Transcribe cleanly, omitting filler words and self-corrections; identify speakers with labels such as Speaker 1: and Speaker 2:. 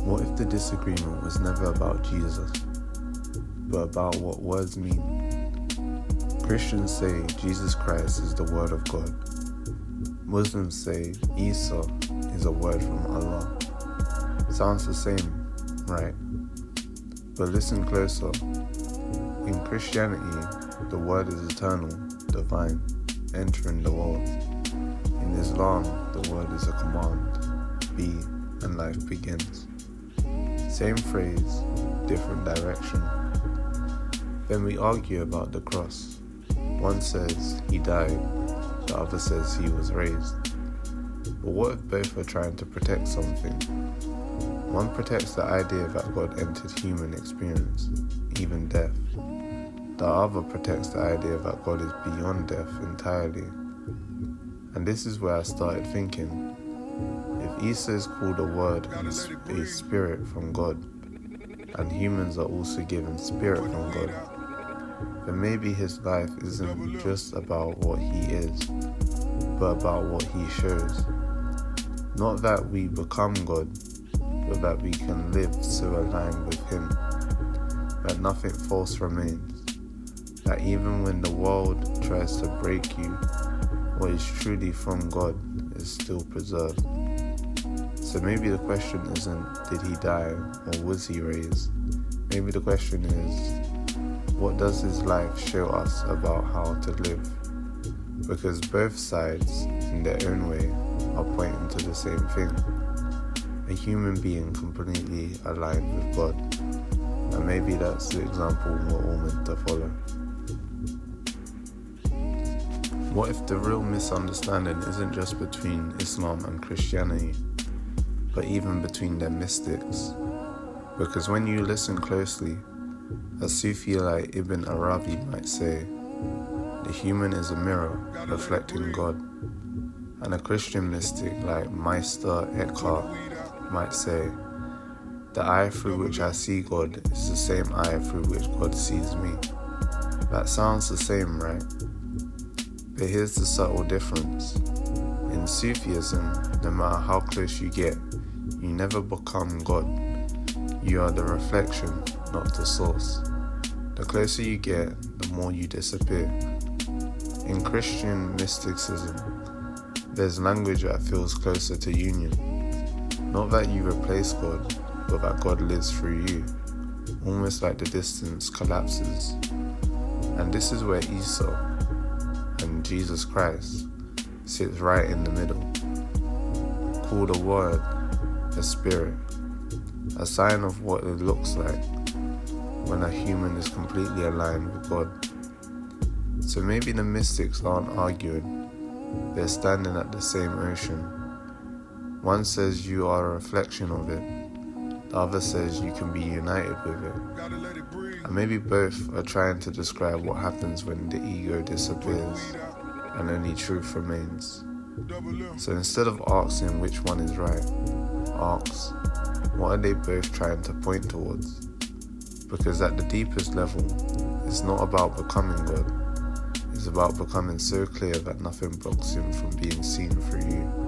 Speaker 1: What if the disagreement was never about Jesus, but about what words mean? Christians say Jesus Christ is the word of God. Muslims say Isa is a word from Allah. Sounds the same, right? But listen closer. In Christianity, the word is eternal, divine, entering the world. In Islam, the word is a command, be, and life begins. Same phrase, different direction. Then we argue about the cross. One says he died, the other says he was raised. But what if both are trying to protect something? One protects the idea that God entered human experience, even death. The other protects the idea that God is beyond death entirely. And this is where I started thinking, if Isa is called a word and a spirit from God, and humans are also given spirit from God, then maybe his life isn't just about what he is, but about what he shows. Not that we become God, but that we can live so aligned with him, that nothing false remains, that even when the world tries to break you, what is truly from God is still preserved. So maybe the question isn't, did he die or was he raised? Maybe the question is, what does his life show us about how to live? Because both sides, in their own way, are pointing to the same thing. A human being completely aligned with God. And maybe that's the example we're all meant to follow. What if the real misunderstanding isn't just between Islam and Christianity, but even between their mystics? Because when you listen closely, a Sufi like Ibn Arabi might say, the human is a mirror reflecting God. And a Christian mystic like Meister Eckhart might say, the eye through which I see God is the same eye through which God sees me. That sounds the same, right? But here's the subtle difference. In Sufism, no matter how close you get, you never become God. You are the reflection, not the source. The closer you get, the more you disappear. In Christian mysticism, there's language that feels closer to union. Not that you replace God, but that God lives through you, almost like the distance collapses. And this is where Isa and Jesus Christ sits right in the middle, called a word, a spirit, a sign of what it looks like when a human is completely aligned with God. So maybe the mystics aren't arguing, they're standing at the same ocean. One says you are a reflection of it, the other says you can be united with it. And maybe both are trying to describe what happens when the ego disappears and only truth remains. So instead of asking which one is right, ask, what are they both trying to point towards? Because at the deepest level, it's not about becoming God, it's about becoming so clear that nothing blocks him from being seen through you.